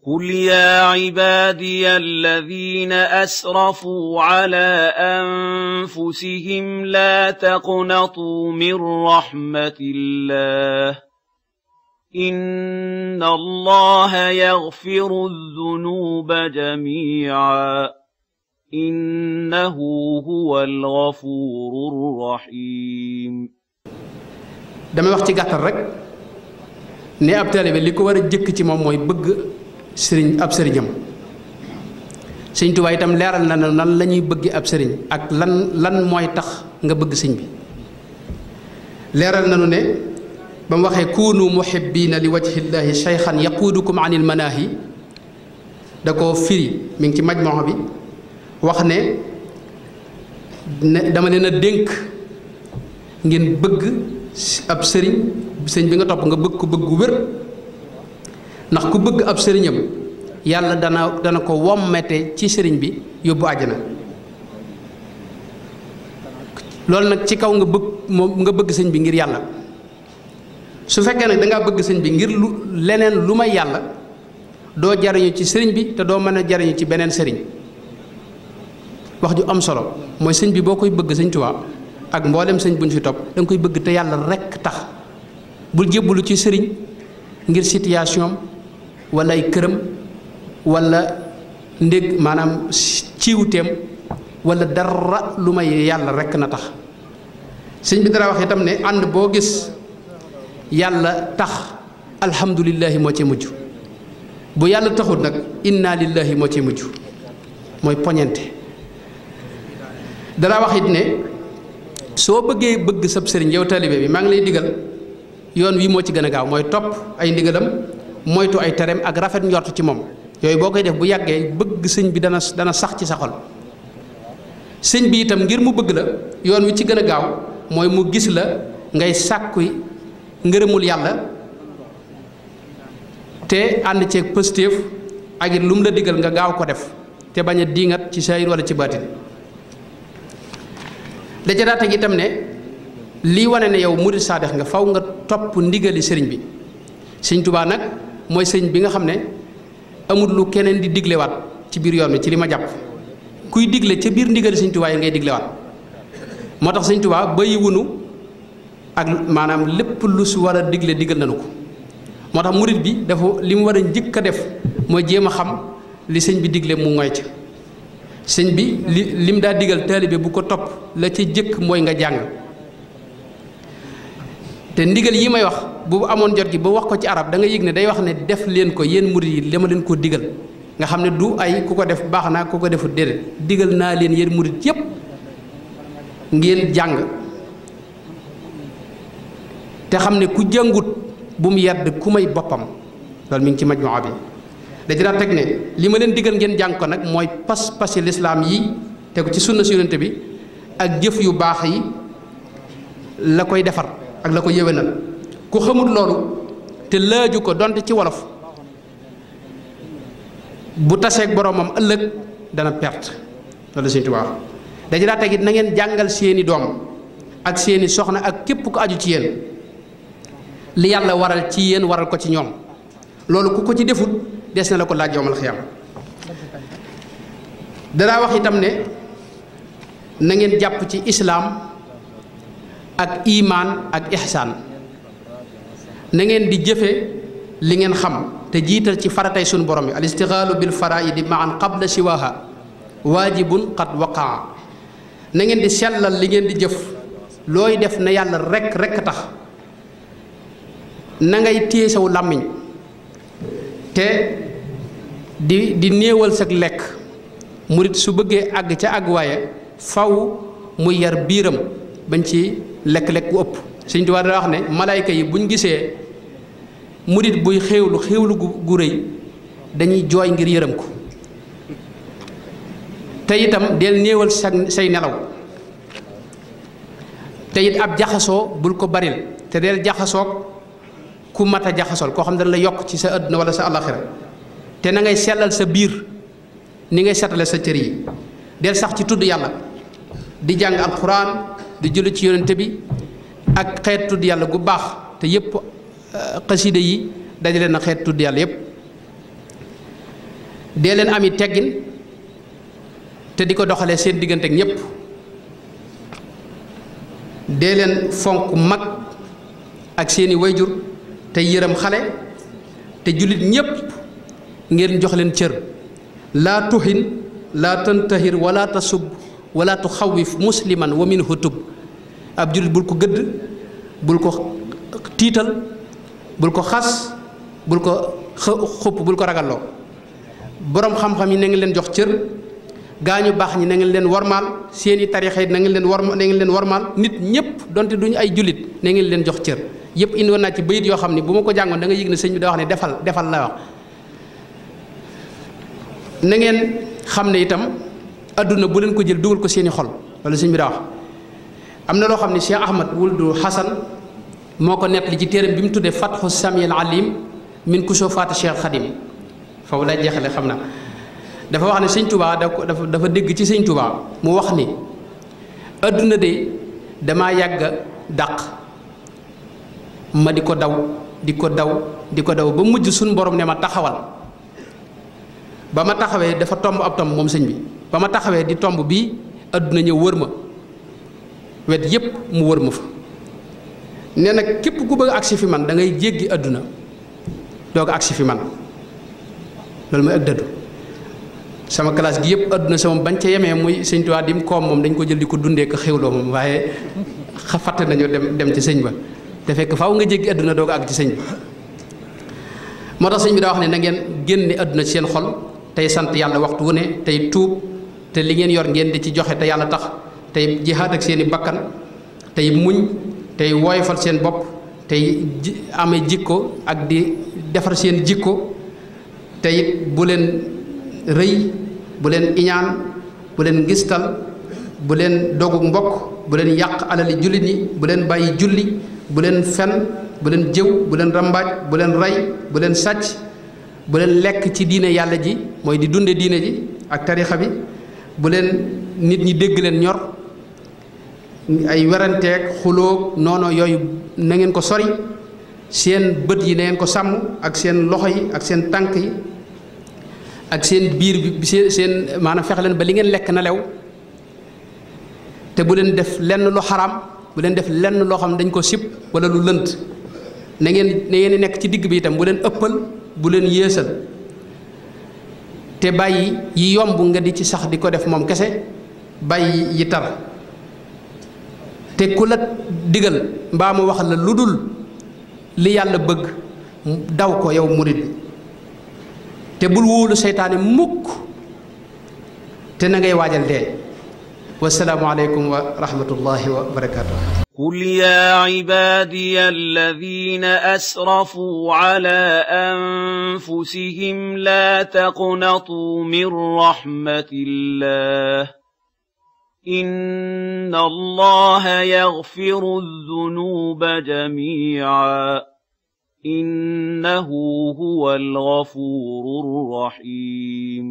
قل يا عبادي الذين أسرفوا على أنفسهم لا تقنطوا من رحمة الله إن الله يغفر الذنوب جميعا إنه هو الغفور الرحيم. damay wax ci gàttal rek ne ab taalibe li ko war a jëkk ci moom mooy bëgg sëriñ ab sëriñam. sëñ Tuubaa itam leeral na ne nan la ñuy bëgg ab sëriñ ak lan mooy tax nga bëgg sëñ bi. leeral nañu ne ba mu waxee kuunu muhibbiina li wajhillaahi shaykhan yaquudukum anil manaahi da koo firi mi ngi ci majmoo bi wax ne dama leen a dénk ngeen bëgg ab sëriñ bi nga topp nga bëgg ko bëgg gu wér ndax ku bëgg ab sëriñam yàlla dana ko wommete ci sëriñ bi yóbbu àjjana. loolu nag ci kaw nga bëgg sëñ bi ngir yàlla. su fekkee nag dangaa bëgg sëñ bi ngir leneen lu may yàlla doo jariñu ci sëriñ bi te doo mën a jariñu ci beneen sëriñ. wax ju am solo mooy sëñ bi boo koy bëgg sëñ Tuubaa ak mboolem sëñ buñ fi topp da nga koy bëgg te yàlla rekk tax bul jébbalu ci sëriñ ngir situation wala ay këram wala ndég maanaam ciiwteem wala dara lu may yàlla rekk na tax. sëñ bi dara wax itam ne ànd boo gis yàlla tax alhamdulillahi moo ci mujj bu yàlla taxut nag inna lillahi moo ci mujj mooy poñente. dara wax it ne soo bëggee bëgg sab sëriñ yow taalibe bi maa ngi lay digal yoon wi moo ci gën a gaaw mooy topp ay ndigalam moytu ay tereem ak rafet njort ci moom. yooyu boo koy def bu yàggee bëgg sëñ bi dana sax ci sa xol. sëñ bi itam ngir mu bëgg la yoon wi ci gën a gaaw mooy mu gis la ngay sàkku ngërëmul yàlla te ànd ceeg pëstéef ak it lu mu la digal nga gaaw ko def te bañ a diingat ci saayir wala ci baatin. da ca daa teg itam ne lii wane ne yow murid saadex nga faw nga topp ndigali sëriñ bi. sëñ Tuubaa nag mooy sëñ bi nga xam ne amul lu keneen di diglewaat ci biir yoon wi ci li ma jàpp kuy digle ca biir ndigali sëñ Tuubaa yi ngay diglewaat. moo tax sëñ Tuubaa bàyyi wunu ak maanaam lépp lu su war a digle digal nañu ko. moo tax murid bi dafa li mu war a njëkk a def mooy jéem a xam li sëñ bi digle mu ngoy ca. sëñ bi lim daa digal taalibe bu ko topp la ca jëkk mooy nga jàng te ndigal yi may wax bu amoon jot gi ba wax ko ci arab da nga yëg ne day wax ne def leen ko yéen murid yi dama leen koo digal nga xam ne du ay ku ko def baax naa ku ko defut déedéet digal naa leen yéen murid yépp ngeen jàng te xam ne ku jàngut bu mu yedd ku may boppam loolu mi ngi ci majmuwa bi. da ci daa teg ne li ma leen digal ngeen jàng ko nag mooy pas-pasi lislaam yi tegu ci sunna si yonent bi ak jëf yu baax yi la koy defar ak la ko yéwénal. ku xamul loolu te laaju ko donte ci wolof bu taseeg boroomam ëllëg dana perte loolu Sëñ Tuubaa. da ci daa teg it na ngeen jàngal seeni doom ak seeni soxna ak képp ko aju ci yéen li yàlla waral ci yéen waral ko ci ñoom loolu ku ko ci defut des na la ko laaj yowmal xiyaam. danaa wax itam ne na ngeen jàpp ci islaam ak imaan ak ihsaan na ngeen di jëfe li ngeen xam te jiital ci faratay sunu borom yi al istixaalu bil faraidi maan qabla siwaha waajibun qad waqaa. na ngeen di sellal li ngeen di jëf looy def na yàlla rekk tax na ngay téye saw làmmiñ te di néewal sag lekk. murit su bëggee àgg ca àgg waaye faw muy yar biiram bañ ci lekk-lekk bu ëpp. Sëñ Tuubaa daa wax ne malaayka yi buñ gisee murit buy xéewlu gu rëy dañuy jooy ngir yërëm ko. te itam del néewal say nelaw te it ab jaxasoo bul ko baril te del jaxasoog ku mat a jaxasool koo xam ne dana la yokk ci sa àdduna wala sa àllaxira te na ngay sellal sa biir ni ngay setale sa cër yi del sax ci tudd yàlla di jàng alxuraan di julli ci yonente bi ak xeet tudd yàlla gu baax te yépp xasida yi dajale na xeet tudd yàlla yépp dee leen ami teggin te di ko doxalee seen diggante ak ñépp dee leen fonk mag ak seeni wayjur te yërëm xale te jullit ñépp ngeen jox leen cër laa tuhin laa tantahir wala tasub wala tuxawif musliman wa minhu tub ab jullit bul ko gëdd bul ko tiital bul ko xas bul ko xupp bul ko ragalloo boroom xam-xam yi na ngeen leen jox cër gaañu baax ñi na ngeen leen warmaal seeni tarixa yi na ngeen leen warmaal nit ñëpp donte duñu ay jullit na ngeen leen jox cër yëpp indi woon naa ci bayit yoo xam ne bu ma ko jàngoon da nga yëg ne sëñ bi da wax ne defal la wax na ngeen xam ne itam adduna bu leen ko jël dugal ko seeni xol wala sëñ bi da wax am na loo xam ne Cheikh Ahmad wuldu Hasan moo ko nettali ci téeram bi mu tuddee Fathu Samiyal Alim min kusufaati Cheikh Khadim foofu lay jeexale xam na dafa wax ne sëñ Touba dafa dégg ci sëñ Touba mu wax ni adduna de damaa yàgg dàq ma di ko daw ba mujj suñu borom ne ma taxawal ba ma taxawee dafa tomb ab tomb moom sëñ bi ba ma taxawee di tomb bii adduna ñëw wër ma wet yépp mu wër ma fa nee na képp ku bëgg agsi fi man da ngay jéggi adduna doog agsi fi man loolu mooy ak dëddu sama classe gi yëpp adduna sama bañ ca yemee muy sëñ Tuubaa dim koom moom dañ ko jël di ko dundee ko xewloo moom waaye fàtte nañu dem ci sëñ ba te fekk faaw nga jéggi adduna doog àgg ci sëñ bi moo tax sëñ bi daa wax ne na ngeen génne adduna ci seen xol tey sant yàlla waxtu wu ne tey tuub te li ngeen yor ngeen di ci joxe te yàlla tax tey jihaad ak seeni bakkan tey muñ tey woyofal seen bopp tey amee jikko ak di defar seen jikko te it bu leen rëy bu leen iñaan bu leen ngistal bu leen dogu mbokk bu leen yàq alali jullit ñi bu leen bàyyi julli bu leen fen bu leen jëw bu leen rambaaj bu leen rey bu leen sàcc bu leen lekk ci diine yàlla ji mooy di dunde diine ji ak tarixa bi bu leen nit ñi dégg leen ñor ay weranteeg xulóog noono yooyu na ngeen ko sori seen bët yi na ngeen ko sàmm ak seen loxo yi ak seen tànk yi ak seen biir bi seen maanaam fexe leen ba li ngeen lekk na lew te bu leen def lenn lu xaraam bu leen def lenn loo xam dañ ko sib wala lu lënt na ngeen nekk ci digg bi itam bu leen ëppal bu leen yéesal te bàyyi yi yomb nga di ci sax di ko def moom kese bàyyi yi tar te ku la digal mbaa mu wax la lu dul li yàlla bëgg daw ko yow murid bi te bul wóolu seytaane mukk te na ngay waajal dee wasalaamu aleykum wa rahmatullahi wa barakatuh قل يا عبادي الذين أسرفوا على أنفسهم لا تقنطوا من رحمة الله إن الله يغفر الذنوب جميعا إنه هو الغفور الرحيم